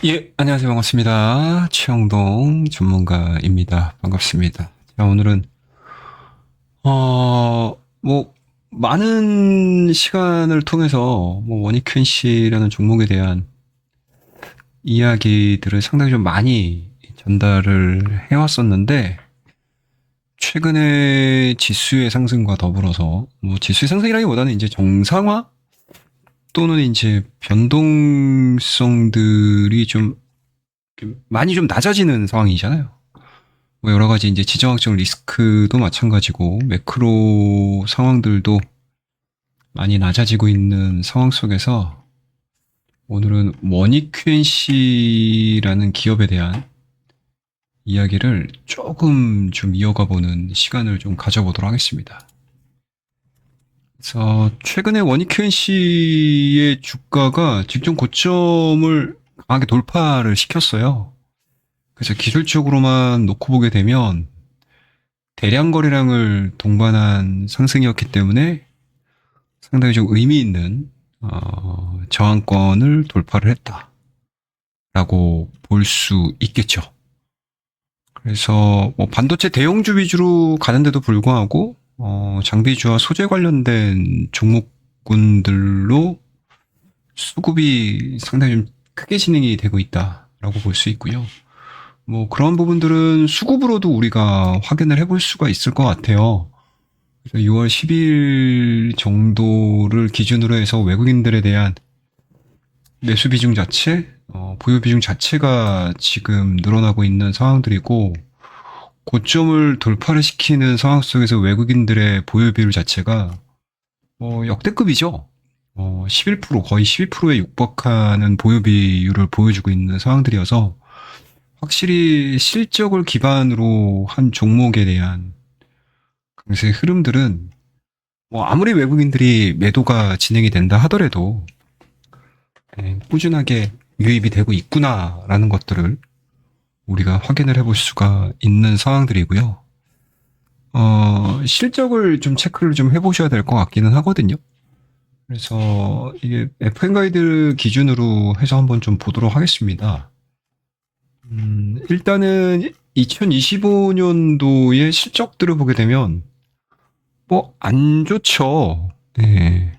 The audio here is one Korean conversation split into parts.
예, 안녕하세요. 반갑습니다. 최영동 전문가입니다. 반갑습니다. 자, 오늘은, 뭐, 많은 시간을 통해서, 원익현시라는 종목에 대한 이야기들을 상당히 좀 많이 전달을 해왔었는데, 최근에 지수의 상승과 더불어서, 지수의 상승이라기보다는 이제 정상화? 또는 이제 변동성들이 좀 많이 좀 낮아지는 상황이잖아요. 뭐 여러 가지 이제 지정학적 리스크도 마찬가지고 매크로 상황들도 많이 낮아지고 있는 상황 속에서 오늘은 원익QNC라는 기업에 대한 이야기를 조금 좀 이어가 보는 시간을 좀 가져보도록 하겠습니다. 그래서 최근에 원익QNC의 주가가 직전 고점을 강하게 돌파를 시켰어요. 그래서 기술적으로만 놓고 보게 되면 대량 거래량을 동반한 상승이었기 때문에 상당히 좀 의미 있는 저항권을 돌파를 했다라고 볼 수 있겠죠. 그래서 뭐 반도체 대형주 위주로 가는데도 불구하고 장비주와 소재 관련된 종목군들로 수급이 상당히 좀 크게 진행이 되고 있다라고 볼 수 있고요. 뭐 그런 부분들은 수급으로도 우리가 확인을 해볼 수가 있을 것 같아요. 그래서 6월 10일 정도를 기준으로 해서 외국인들에 대한 매수 비중 자체, 보유 비중 자체가 지금 늘어나고 있는 상황들이고 고점을 돌파를 시키는 상황 속에서 외국인들의 보유 비율 자체가 역대급이죠. 11% 거의 12%에 육박하는 보유 비율을 보여주고 있는 상황들이어서 확실히 실적을 기반으로 한 종목에 대한 강세 흐름들은 아무리 외국인들이 매도가 진행이 된다 하더라도 꾸준하게 유입이 되고 있구나라는 것들을 우리가 확인을 해볼 수가 있는 상황들이고요. 실적을 좀 체크를 좀 해보셔야 될 것 같기는 하거든요. 그래서 이게 FN 가이드 기준으로 해서 한번 좀 보도록 하겠습니다. 일단은 2025년도의 실적들을 보게 되면 안 좋죠. 예.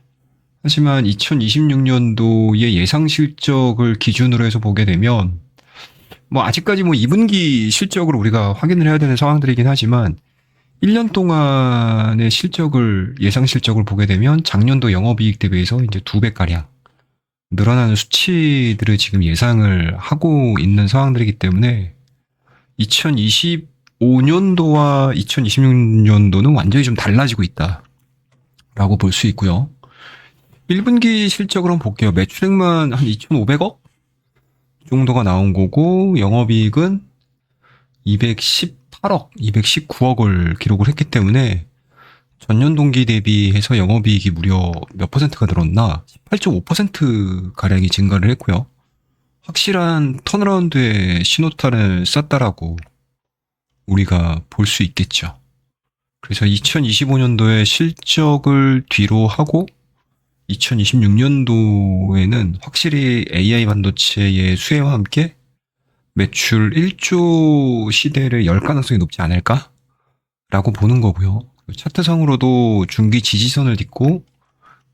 하지만 2026년도의 예상 실적을 기준으로 해서 보게 되면 아직까지 2분기 실적을 우리가 확인을 해야 되는 상황들이긴 하지만 1년 동안의 실적을 예상 실적을 보게 되면 작년도 영업이익 대비해서 이제 2배가량 늘어나는 수치들을 지금 예상을 하고 있는 상황들이기 때문에 2025년도와 2026년도는 완전히 좀 달라지고 있다라고 볼 수 있고요. 1분기 실적을 한번 볼게요. 매출액만 한 2,500억 정도가 나온 거고 영업이익은 218억, 219억을 기록을 했기 때문에 전년 동기 대비해서 영업이익이 무려 몇 퍼센트가 늘었나? 18.5% 가량이 증가를 했고요. 확실한 턴어라운드의 신호탄을 쐈다라고 우리가 볼 수 있겠죠. 그래서 2025년도에 실적을 뒤로 하고 2026년도에는 확실히 AI 반도체의 수혜와 함께 매출 1조 시대를 열 가능성이 높지 않을까라고 보는 거고요. 차트상으로도 중기 지지선을 딛고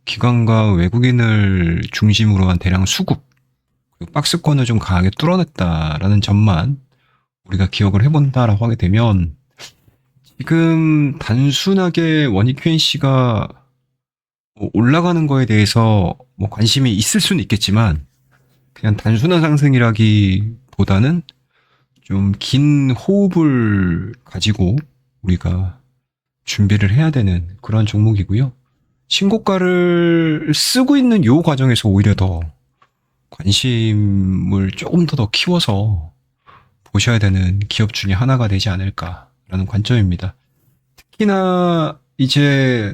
기관과 외국인을 중심으로 한 대량 수급, 박스권을 좀 강하게 뚫어냈다라는 점만 우리가 기억을 해본다라고 하게 되면 지금 단순하게 원익QNC가 올라가는 거에 대해서 관심이 있을 수는 있겠지만 그냥 단순한 상승이라기보다는 좀 긴 호흡을 가지고 우리가 준비를 해야 되는 그런 종목이고요. 신고가를 쓰고 있는 요 과정에서 오히려 더 관심을 조금 더 키워서 보셔야 되는 기업 중에 하나가 되지 않을까라는 관점입니다. 특히나 이제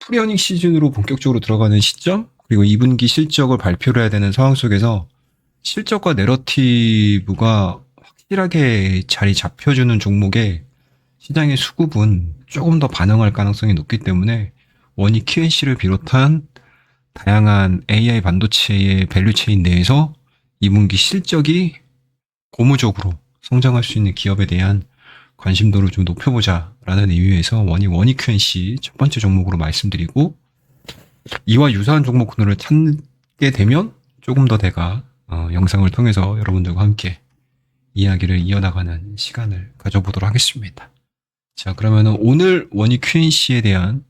프리어닝 시즌으로 본격적으로 들어가는 시점, 그리고 2분기 실적을 발표를 해야 되는 상황 속에서 실적과 내러티브가 확실하게 자리 잡혀주는 종목에 시장의 수급은 조금 더 반응할 가능성이 높기 때문에 원익QNC를 비롯한 다양한 AI 반도체의 밸류체인 내에서 2분기 실적이 고무적으로 성장할 수 있는 기업에 대한 관심도를 좀 높여보자라는 의미에서 원익 Q&C 첫 번째 종목으로 말씀드리고, 이와 유사한 종목군을 찾게 되면 조금 더 내가 영상을 통해서 여러분들과 함께 이야기를 이어나가는 시간을 가져보도록 하겠습니다. 자, 그러면은 오늘 원익 Q&C에 대한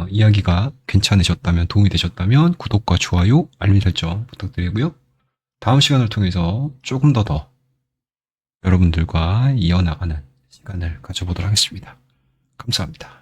이야기가 괜찮으셨다면, 도움이 되셨다면 구독과 좋아요, 알림 설정 부탁드리고요. 다음 시간을 통해서 조금 더 여러분들과 이어나가는 시간을 가져보도록 하겠습니다. 감사합니다.